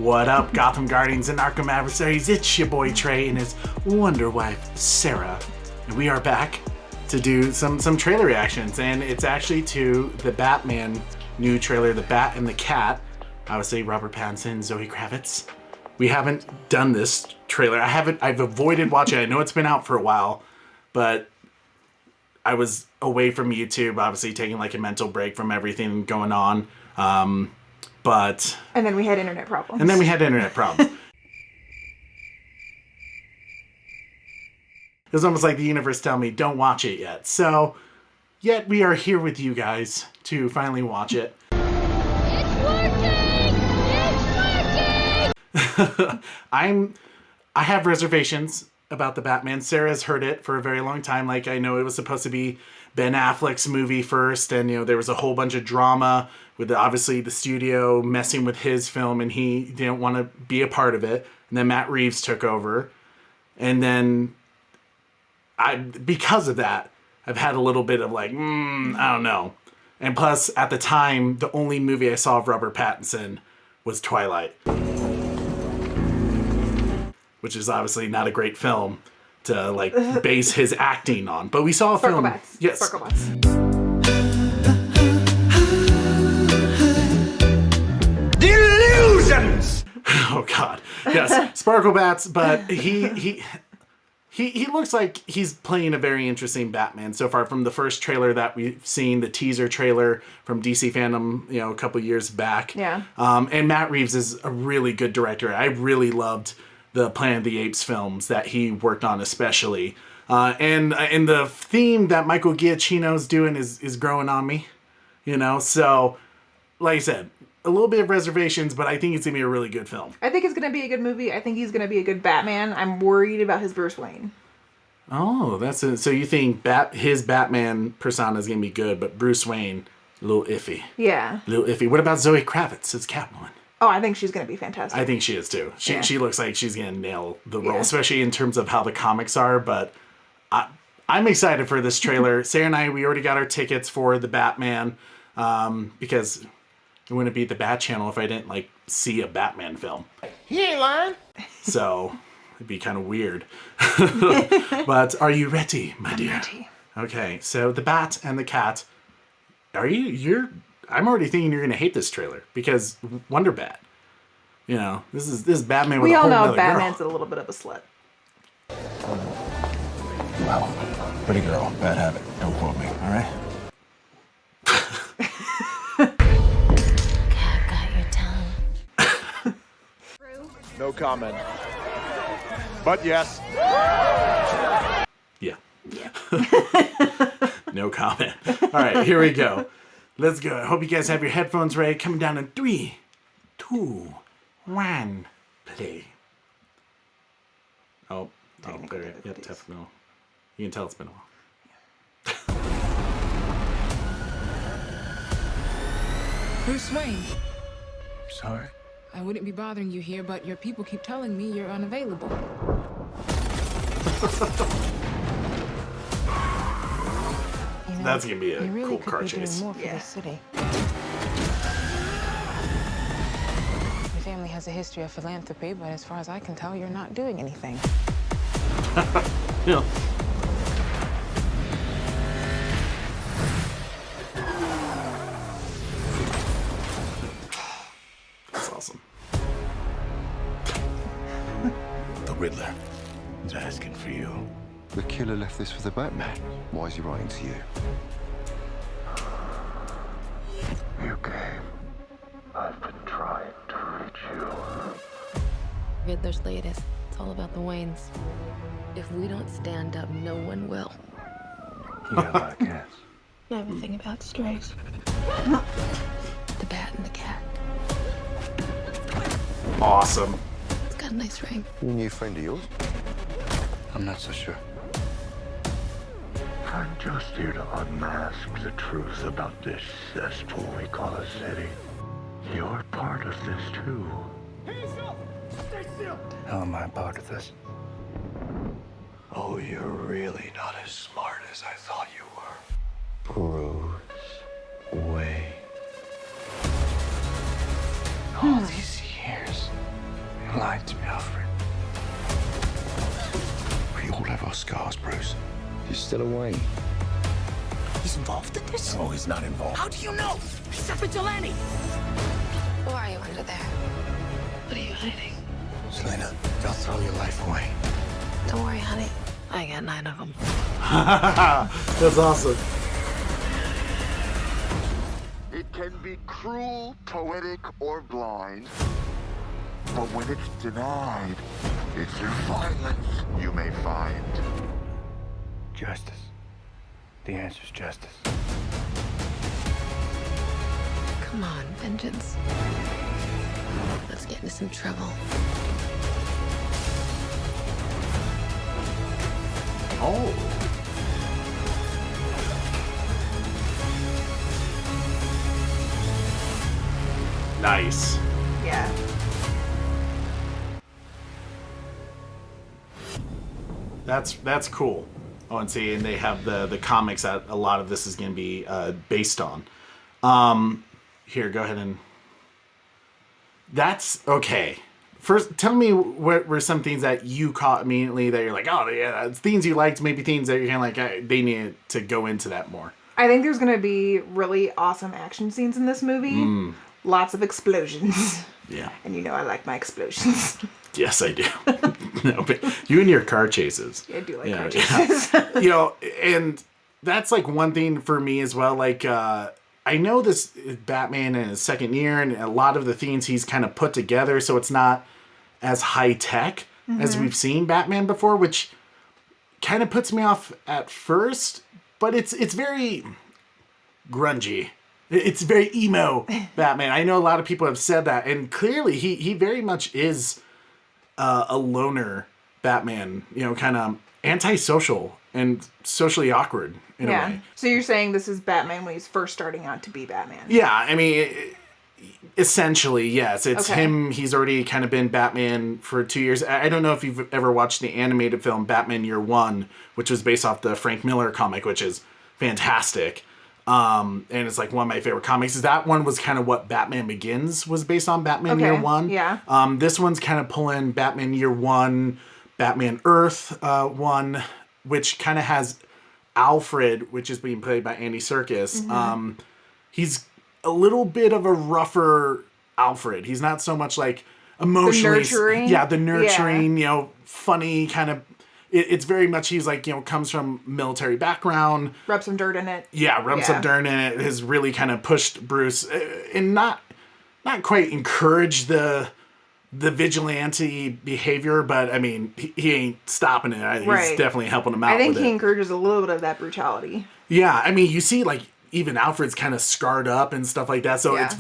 What up, Gotham Guardians and Arkham Adversaries? It's your boy Trey and his Wonder Wife Sara. And we are back to do some trailer reactions, and it's actually to the Batman new trailer, The Bat and the Cat. Obviously, Robert Pattinson, Zoe Kravitz. We haven't done this trailer. I've avoided watching it. I know it's been out for a while, but I was away from YouTube, obviously taking like a mental break from everything going on. And then we had internet problems. It was almost like the universe telling me, don't watch it yet. So, yet we are here with you guys to finally watch it. It's working! It's working! I have reservations about the Batman. Sarah's heard it for a very long time. Like, I know it was supposed to be Ben Affleck's movie first, and there was a whole bunch of drama with obviously the studio messing with his film, and he didn't want to be a part of it. And then Matt Reeves took over, and then because of that, I've had a little bit of like, I don't know. And plus, at the time, the only movie I saw of Robert Pattinson was Twilight, which is obviously not a great film to like base his acting on. But we saw a film. Bats. Yes. Sparkle Bats. Delusions! Oh God. Yes. Sparkle Bats, but he looks like he's playing a very interesting Batman so far from the first trailer that we've seen, the teaser trailer from DC Fandom, a couple years back. Yeah. And Matt Reeves is a really good director. I really loved the Planet of the Apes films that he worked on especially. And the theme that Michael Giacchino's doing is growing on me, So, like I said, a little bit of reservations, but I think it's going to be a really good film. I think it's going to be a good movie. I think he's going to be a good Batman. I'm worried about his Bruce Wayne. Oh, so you think his Batman persona is going to be good, but Bruce Wayne, a little iffy. Yeah. A little iffy. What about Zoe Kravitz as Catwoman? Oh, I think she's going to be fantastic. I think she is too. She looks like she's going to nail the role, Yeah. especially in terms of how the comics are, but I'm excited for this trailer. Sarah and we already got our tickets for the Batman, because it wouldn't be the Bat Channel if I didn't see a Batman film. He ain't lying. So it'd be kind of weird. But are you ready, my dear? I'm ready. Okay, so the Bat and the Cat. I'm already thinking you're gonna hate this trailer because Wonder Bat. This is Batman with We a all whole know nother Batman's girl. a little bit of a slut. Well, pretty girl, bad habit. Don't quote me, all right? Cat got your tongue. No comment. But yes. Yeah. No comment. All right, here we go. Let's go. I hope you guys have your headphones ready. Coming down in 3, 2, 1, play. Oh, there. Yep, technical. You can tell it's been a while. Bruce Wayne, Sorry. I wouldn't be bothering you here, but your people keep telling me you're unavailable. That's gonna be a you really cool could car be chase. doing more for Yeah. the city. Your family has a history of philanthropy, but as far as I can tell, you're not doing anything. Yeah. That's awesome. The Riddler is asking for you. The killer left this for the Batman. Why is he writing to you? You came. I've been trying to reach you. Riddler's latest. It's all about the Waynes. If we don't stand up, no one will. Yeah, I guess. Everything about strays. The Bat and the Cat. Awesome. It's got a nice ring. A new friend of yours? I'm not so sure. I'm just here to unmask the truth about this cesspool we call a city. You're part of this too. How am I part of this? Oh, you're really not as smart as I thought you were. Bruce Wayne. All these years, instead of Wayne. He's involved in this? No, he's not involved. How do you know? He's a vigilante. Who are you under there? What are you hiding? Selena, they'll throw your life away. Don't worry, honey. I got 9 of them. That's awesome. It can be cruel, poetic, or blind. But when it's denied, it's in violence you may find. Justice. The answer's justice. Come on, vengeance. Let's get into some trouble. Oh. Nice. Yeah. That's cool. Oh, and see, and they have the comics that a lot of this is going to be based on. Here, go ahead and... That's... Okay. First, tell me what were some things that you caught immediately that you're like, oh, yeah, it's things you liked, maybe things that you're kind of like, they need to go into that more. I think there's going to be really awesome action scenes in this movie. Lots of explosions. Yeah. And you know I like my explosions. Yes, I do. No, but you and your car chases. I do like car chases. Yeah. You know, and that's like one thing for me as well. Like, I know this Batman in his second year, and a lot of the themes he's kind of put together, so it's not as high tech as we've seen Batman before, which kind of puts me off at first. But it's very grungy. It's very emo Batman. I know a lot of people have said that, and clearly he very much is a loner Batman. You know, kind of antisocial and socially awkward in a way. So you're saying this is Batman when he's first starting out to be Batman? Yeah, I mean, essentially, yes. It's him. He's already kind of been Batman for 2 years. I don't know if you've ever watched the animated film Batman Year One, which was based off the Frank Miller comic, which is fantastic. And it's like one of my favorite comics. That one was kind of what Batman Begins was based on, Batman Year One. Yeah. This one's kind of pulling Batman Year One, Batman Earth One, which kind of has Alfred, which is being played by Andy Serkis. He's a little bit of a rougher Alfred. He's not so much like emotionally... The nurturing? Yeah, the nurturing, you know, funny kind of... It's very much, he's like, you know, comes from military background. Rub some dirt in it. Yeah, rub some dirt in it. Has really kind of pushed Bruce and not quite encouraged the vigilante behavior, but I mean, he ain't stopping it. He's definitely helping him out. I think with he encourages a little bit of that brutality. Yeah, I mean, you see, like, even Alfred's kind of scarred up and stuff like that. So it's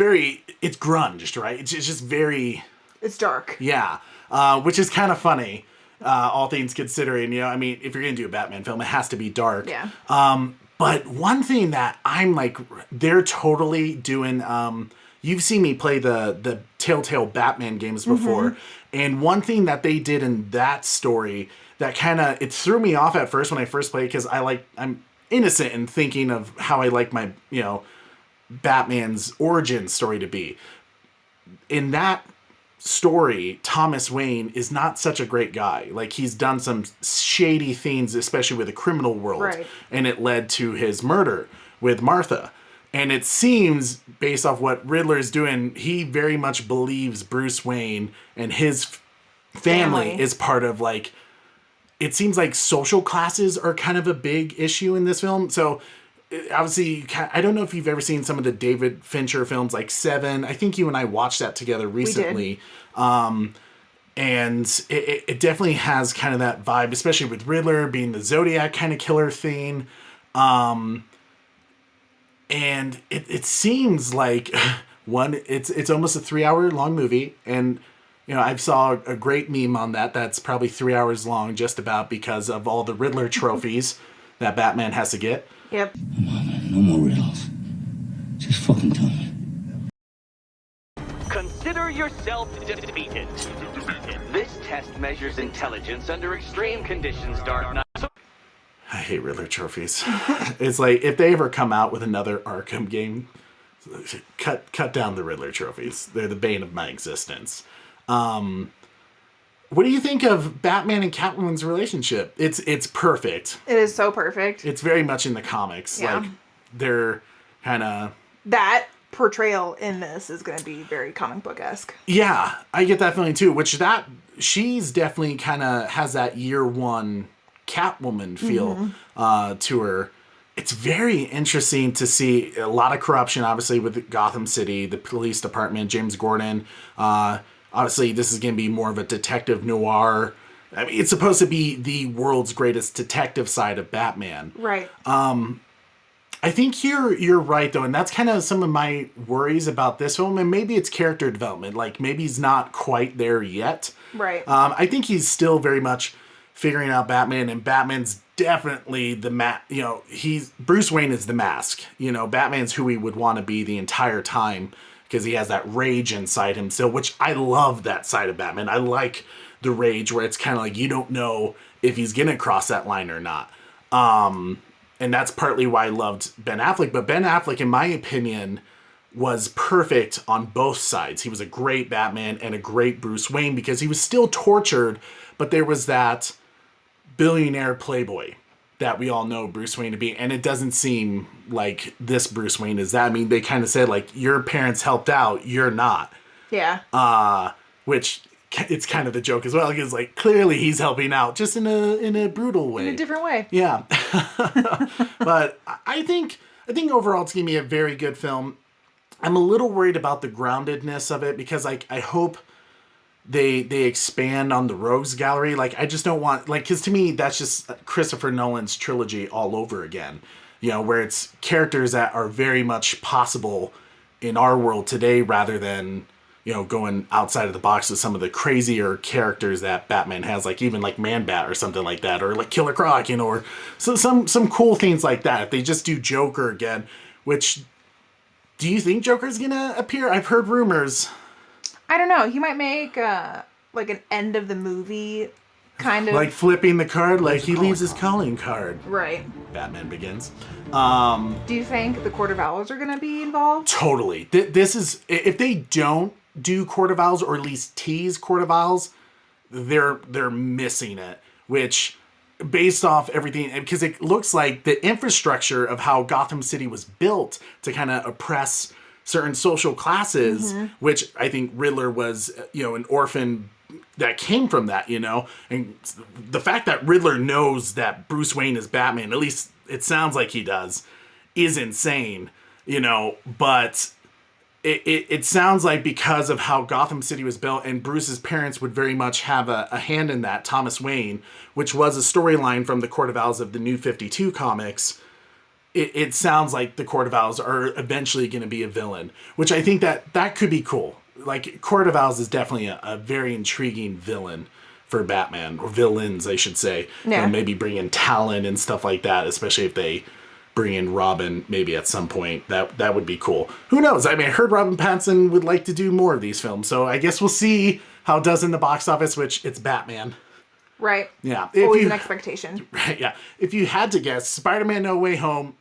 grunged, right? It's just very... It's dark. Yeah, which is kind of funny. All things considering, you know, I mean, if you're going to do a Batman film, it has to be dark. Yeah. But one thing that I'm like, they're totally doing, you've seen me play the Telltale Batman games before. And one thing that they did in that story that kind of, it threw me off at first when I first played, because I'm innocent in thinking of how I like my, you know, Batman's origin story to be. In that story, Thomas Wayne is not such a great guy. Like, he's done some shady things, especially with the criminal world. Right. And it led to his murder with Martha. And it seems, based off what Riddler is doing, he very much believes Bruce Wayne and his family is part of, like, it seems like social classes are kind of a big issue in this film. So, obviously, I don't know if you've ever seen some of the David Fincher films, like Seven. I think you and I watched that together recently. And it definitely has kind of that vibe, especially with Riddler being the Zodiac kind of killer thing. And it seems like it's almost a 3-hour long movie. And, you know, I saw a great meme on that's probably 3 hours long, just about because of all the Riddler trophies that Batman has to get. Yep. Come on, man. No more riddles. Just fucking tell me. Consider yourself defeated. This test measures intelligence under extreme conditions, Dark Knight. I hate Riddler trophies. It's like, if they ever come out with another Arkham game, cut down the Riddler trophies. They're the bane of my existence. What do you think of Batman and Catwoman's relationship? It's perfect. It is so perfect. It's very much in the comics. Yeah. Like, they're kind of... That portrayal in this is going to be very comic book-esque. Yeah, I get that feeling too, she's definitely kind of has that year one Catwoman feel to her. It's very interesting to see a lot of corruption, obviously, with Gotham City, the police department, James Gordon. Obviously, this is going to be more of a detective noir. I mean, it's supposed to be the world's greatest detective side of Batman. Right. I think you're right, though, and that's kind of some of my worries about this film, and maybe it's character development. Like, maybe he's not quite there yet. Right. I think he's still very much figuring out Batman, and Batman's definitely Bruce Wayne is the mask. Batman's who he would want to be the entire time, because he has that rage inside him still, which I love that side of Batman. I like the rage where it's kind of like you don't know if he's going to cross that line or not. And that's partly why I loved Ben Affleck. But Ben Affleck, in my opinion, was perfect on both sides. He was a great Batman and a great Bruce Wayne because he was still tortured, but there was that billionaire playboy that we all know Bruce Wayne to be. And it doesn't seem like this Bruce Wayne is that. I mean, they kind of said, like, your parents helped out, you're not. Yeah. Which it's kind of the joke as well, because, like, clearly he's helping out, just in a brutal way. In a different way. Yeah. But I think overall it's going to be a very good film. I'm a little worried about the groundedness of it, because, like, I hope they expand on the Rogues Gallery. Like, I just don't want, like, because to me that's just Christopher Nolan's trilogy all over again, where it's characters that are very much possible in our world today, rather than going outside of the box with some of the crazier characters that Batman has, like even like Man-Bat or something like that, or like Killer Croc, or some cool things like that. If they just do Joker again, which, do you think Joker's gonna appear? I've heard rumors. I don't know. He might make like an end of the movie kind of, like flipping the card, like he leaves his calling card. Right. Batman Begins. Do you think the Court of Owls are gonna be involved? Totally. This is, if they don't do Court of Owls, or at least tease Court of Owls, they're missing it. Which, based off everything, because it looks like the infrastructure of how Gotham City was built to kind of oppress certain social classes, which I think Riddler was, an orphan that came from that, and the fact that Riddler knows that Bruce Wayne is Batman, at least it sounds like he does, is insane, but it sounds like because of how Gotham City was built, and Bruce's parents would very much have a hand in that, Thomas Wayne, which was a storyline from the Court of Owls of the New 52 comics. It sounds like the Court of Owls are eventually going to be a villain, which I think that could be cool. Like, Court of Owls is definitely a very intriguing villain for Batman, or villains, I should say. Yeah. Maybe bring in Talon and stuff like that, especially if they bring in Robin maybe at some point. That would be cool. Who knows? I mean, I heard Robin Pattinson would like to do more of these films, so I guess we'll see how it does in the box office, which it's Batman. Right. Yeah. Always an expectation. Right, yeah. If you had to guess, Spider-Man No Way Home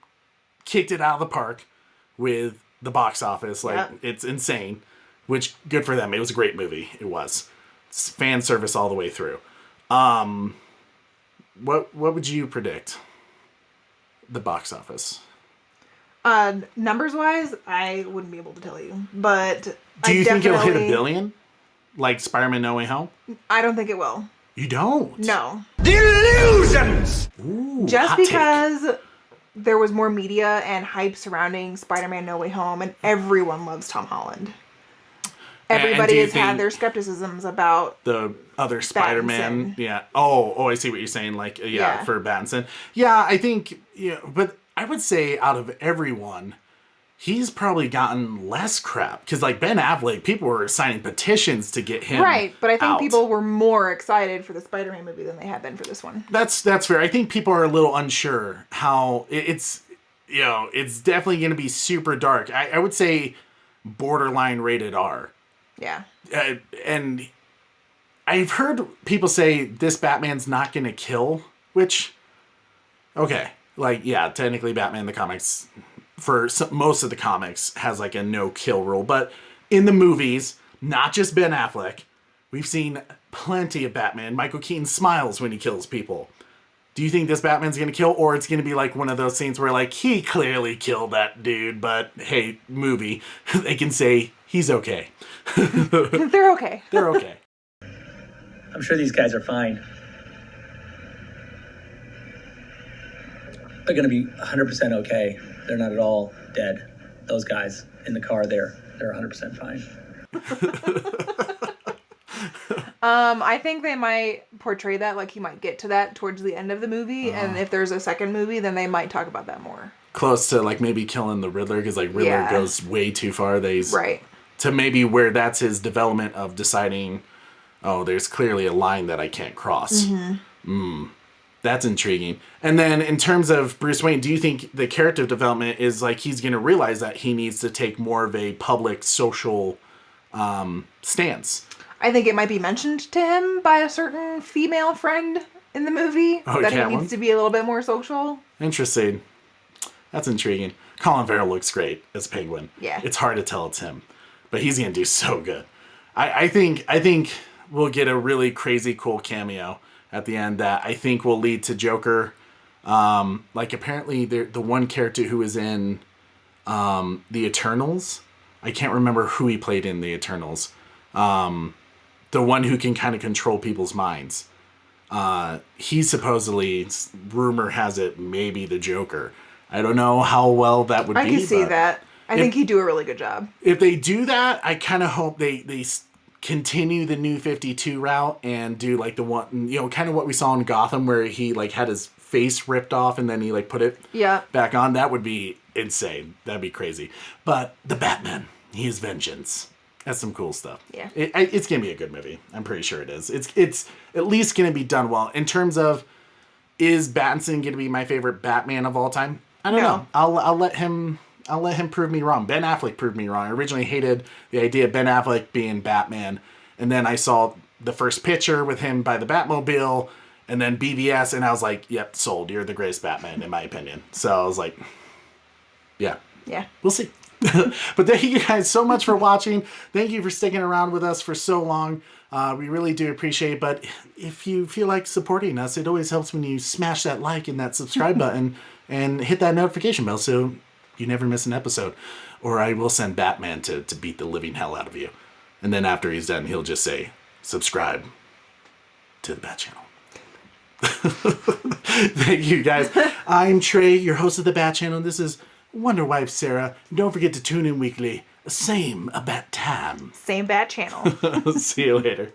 kicked it out of the park with the box office. Like, It's insane, which, good for them. It was a great movie. It was. It's fan service all the way through. What would you predict the box office? Numbers wise, I wouldn't be able to tell you, but do you think it'll hit $1 billion, like Spider-Man No Way Home? I don't think it will. You don't? No. Delusions! Ooh, just because there was more media and hype surrounding Spider-Man No Way Home, and everyone loves Tom Holland. Everybody has had their skepticisms about the other Spider-Man. Pattinson. Yeah. Oh, I see what you're saying. Like, yeah. For Pattinson. Yeah, I think, but I would say out of everyone, he's probably gotten less crap. Because, like, Ben Affleck, people were signing petitions to get him right, but I think out. people were more excited for the Spider-Man movie than they had been for this one. That's fair. I think people are a little unsure how it's definitely going to be super dark. I would say borderline rated R. Yeah. And I've heard people say this Batman's not going to kill, which, okay. Like, yeah, technically Batman the comics, for most of the comics, has like a no kill rule. But in the movies, not just Ben Affleck, we've seen plenty of Batman. Michael Keaton smiles when he kills people. Do you think this Batman's going to kill, or it's going to be like one of those scenes where, like, he clearly killed that dude, but hey, movie, they can say he's okay. They're okay. They're okay. I'm sure these guys are fine. They're going to be 100% okay. They're not at all dead. Those guys in the car there, they're 100% fine. I think they might portray that, like he might get to that towards the end of the movie, and if there's a second movie, then they might talk about that more. Close to, like, maybe killing the Riddler, because, like, Riddler goes way too far. Right. To maybe where that's his development of deciding, oh, there's clearly a line that I can't cross. That's intriguing. And then in terms of Bruce Wayne, do you think the character development is, like, he's going to realize that he needs to take more of a public social stance? I think it might be mentioned to him by a certain female friend in the movie that he needs to be a little bit more social. Interesting. That's intriguing. Colin Farrell looks great as Penguin. Yeah. It's hard to tell it's him, but he's going to do so good. I think we'll get a really crazy cool cameo at the end that I think will lead to Joker. Like, apparently the one character who is in the Eternals, I can't remember who he played in the Eternals. The one who can kind of control people's minds. He supposedly, rumor has it, maybe the Joker. I don't know how well that would be. I can see that. I think he'd do a really good job. If they do that, I kind of hope they continue the New 52 route and do, like, the one, you know, kind of what we saw in Gotham where he, like, had his face ripped off and then he, like, put it back on. That would be insane. That'd be crazy. But the Batman, he is vengeance. That's some cool stuff. Yeah. It's going to be a good movie. I'm pretty sure it is. It's at least going to be done well. In terms of, is Battinson going to be my favorite Batman of all time? I don't know. I'll let him prove me wrong. Ben Affleck proved me wrong. I originally hated the idea of Ben Affleck being Batman. And then I saw the first picture with him by the Batmobile and then BVS. And I was like, yep, sold. You're the greatest Batman, in my opinion. So I was like, yeah. Yeah. We'll see. But thank you guys so much for watching. Thank you for sticking around with us for so long. We really do appreciate it. But if you feel like supporting us, it always helps when you smash that like and that subscribe button and hit that notification bell so you never miss an episode. Or I will send Batman to beat the living hell out of you. And then after he's done, he'll just say, subscribe to the Bat Channel. Thank you guys. I'm Trey, your host of the Bat Channel. This is Wonder Wife Sara. Don't forget to tune in weekly. Same bat time. Same Bat Channel. See you later.